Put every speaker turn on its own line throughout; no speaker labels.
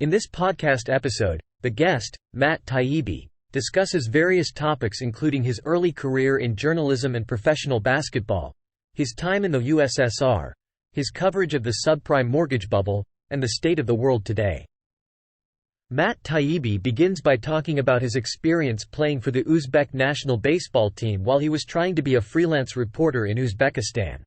In this podcast episode, the guest, Matt Taibbi, discusses various topics including his early career in journalism and professional basketball, his time in the USSR, his coverage of the subprime mortgage bubble, and the state of the world today. Matt Taibbi begins by talking about his experience playing for the Uzbek national baseball team while he was trying to be a freelance reporter in Uzbekistan.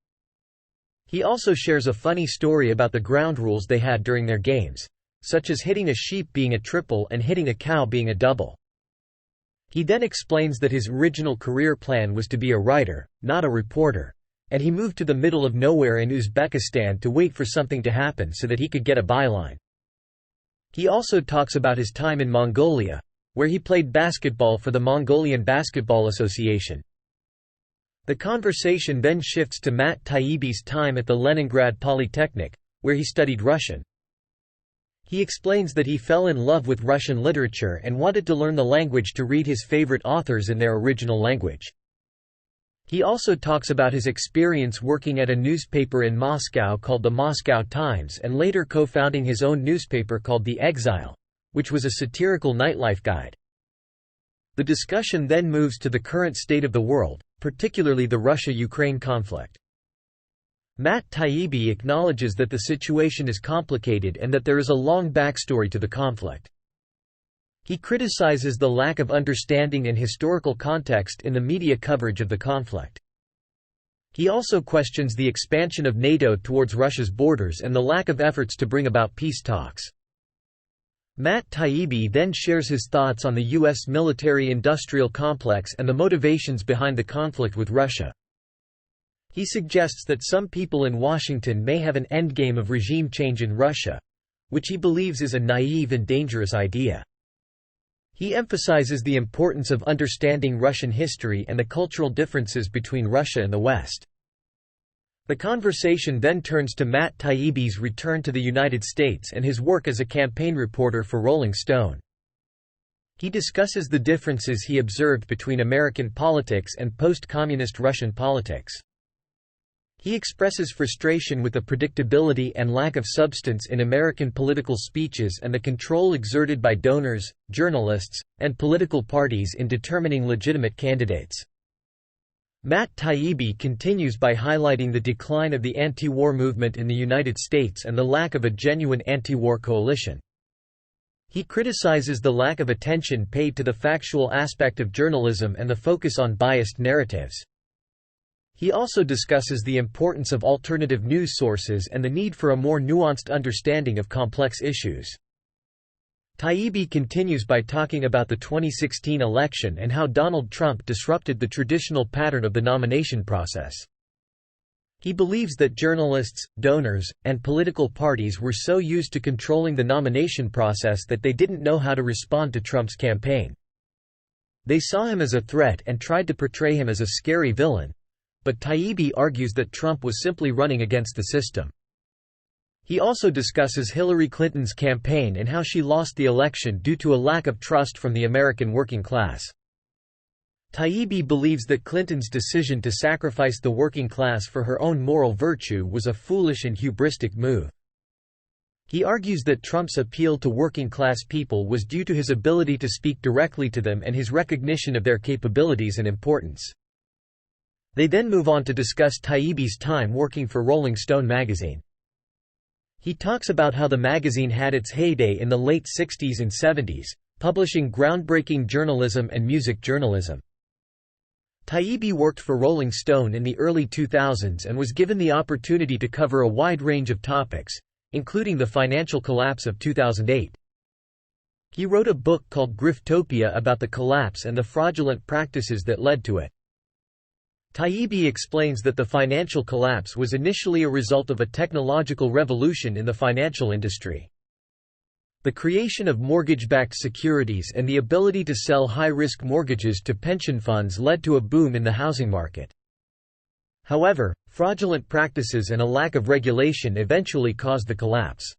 He also shares a funny story about the ground rules they had during their games, such as hitting a sheep being a triple and hitting a cow being a double. He then explains that his original career plan was to be a writer, not a reporter, and he moved to the middle of nowhere in Uzbekistan to wait for something to happen so that he could get a byline. He also talks about his time in Mongolia, where he played basketball for the Mongolian Basketball Association. The conversation then shifts to Matt Taibbi's time at the Leningrad Polytechnic, where he studied Russian. He explains that he fell in love with Russian literature and wanted to learn the language to read his favorite authors in their original language. He also talks about his experience working at a newspaper in Moscow called the Moscow Times and later co-founding his own newspaper called The Exile, which was a satirical nightlife guide. The discussion then moves to the current state of the world, particularly the Russia-Ukraine conflict. Matt Taibbi acknowledges that the situation is complicated and that there is a long backstory to the conflict. He criticizes the lack of understanding and historical context in the media coverage of the conflict. He also questions the expansion of NATO towards Russia's borders and the lack of efforts to bring about peace talks. Matt Taibbi then shares his thoughts on the U.S. military-industrial complex and the motivations behind the conflict with Russia. He suggests that some people in Washington may have an endgame of regime change in Russia, which he believes is a naive and dangerous idea. He emphasizes the importance of understanding Russian history and the cultural differences between Russia and the West. The conversation then turns to Matt Taibbi's return to the United States and his work as a campaign reporter for Rolling Stone. He discusses the differences he observed between American politics and post-communist Russian politics. He expresses frustration with the predictability and lack of substance in American political speeches and the control exerted by donors, journalists, and political parties in determining legitimate candidates. Matt Taibbi continues by highlighting the decline of the anti-war movement in the United States and the lack of a genuine anti-war coalition. He criticizes the lack of attention paid to the factual aspect of journalism and the focus on biased narratives. He also discusses the importance of alternative news sources and the need for a more nuanced understanding of complex issues. Taibbi continues by talking about the 2016 election and how Donald Trump disrupted the traditional pattern of the nomination process. He believes that journalists, donors, and political parties were so used to controlling the nomination process that they didn't know how to respond to Trump's campaign. They saw him as a threat and tried to portray him as a scary villain, but Taibbi argues that Trump was simply running against the system. He also discusses Hillary Clinton's campaign and how she lost the election due to a lack of trust from the American working class. Taibbi believes that Clinton's decision to sacrifice the working class for her own moral virtue was a foolish and hubristic move. He argues that Trump's appeal to working-class people was due to his ability to speak directly to them and his recognition of their capabilities and importance. They then move on to discuss Taibbi's time working for Rolling Stone magazine. He talks about how the magazine had its heyday in the late 60s and 70s, publishing groundbreaking journalism and music journalism. Taibbi worked for Rolling Stone in the early 2000s and was given the opportunity to cover a wide range of topics, including the financial collapse of 2008. He wrote a book called Griftopia about the collapse and the fraudulent practices that led to it. Taibbi explains that the financial collapse was initially a result of a technological revolution in the financial industry. The creation of mortgage-backed securities and the ability to sell high-risk mortgages to pension funds led to a boom in the housing market. However, fraudulent practices and a lack of regulation eventually caused the collapse.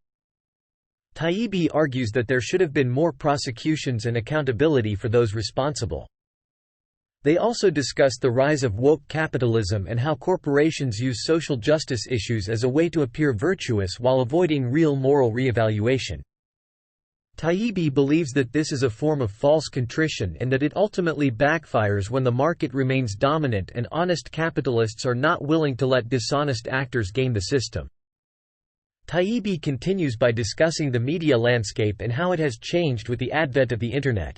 Taibbi argues that there should have been more prosecutions and accountability for those responsible. They also discuss the rise of woke capitalism and how corporations use social justice issues as a way to appear virtuous while avoiding real moral re-evaluation. Taibbi believes that this is a form of false contrition and that it ultimately backfires when the market remains dominant and honest capitalists are not willing to let dishonest actors game the system. Taibbi continues by discussing the media landscape and how it has changed with the advent of the Internet.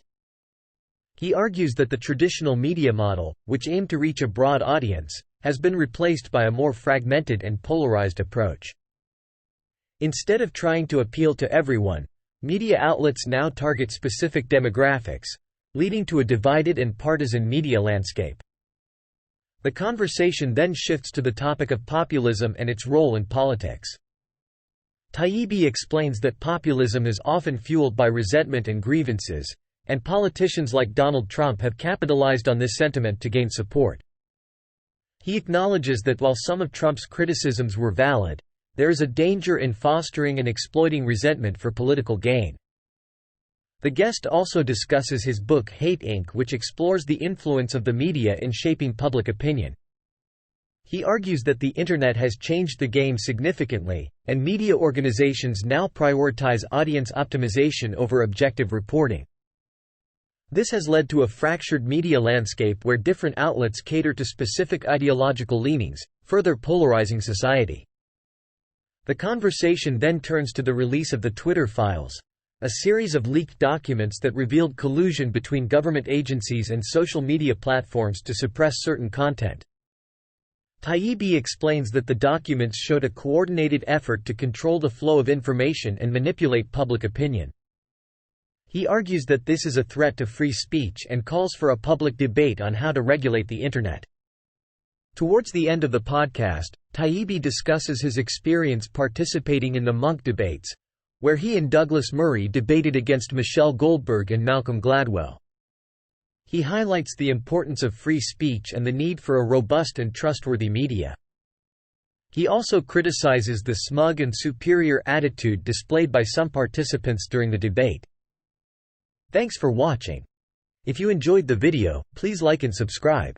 He argues that the traditional media model, which aimed to reach a broad audience, has been replaced by a more fragmented and polarized approach. Instead of trying to appeal to everyone, media outlets now target specific demographics, leading to a divided and partisan media landscape. The conversation then shifts to the topic of populism and its role in politics. Taibbi explains that populism is often fueled by resentment and grievances, and politicians like Donald Trump have capitalized on this sentiment to gain support. He acknowledges that while some of Trump's criticisms were valid, there is a danger in fostering and exploiting resentment for political gain. The guest also discusses his book Hate Inc., which explores the influence of the media in shaping public opinion. He argues that the Internet has changed the game significantly, and media organizations now prioritize audience optimization over objective reporting. This has led to a fractured media landscape where different outlets cater to specific ideological leanings, further polarizing society. The conversation then turns to the release of the Twitter files, a series of leaked documents that revealed collusion between government agencies and social media platforms to suppress certain content. Taibbi explains that the documents showed a coordinated effort to control the flow of information and manipulate public opinion. He argues that this is a threat to free speech and calls for a public debate on how to regulate the Internet. Towards the end of the podcast, Taibbi discusses his experience participating in the Monk debates, where he and Douglas Murray debated against Michelle Goldberg and Malcolm Gladwell. He highlights the importance of free speech and the need for a robust and trustworthy media. He also criticizes the smug and superior attitude displayed by some participants during the debate. Thanks for watching. If you enjoyed the video, please like and subscribe.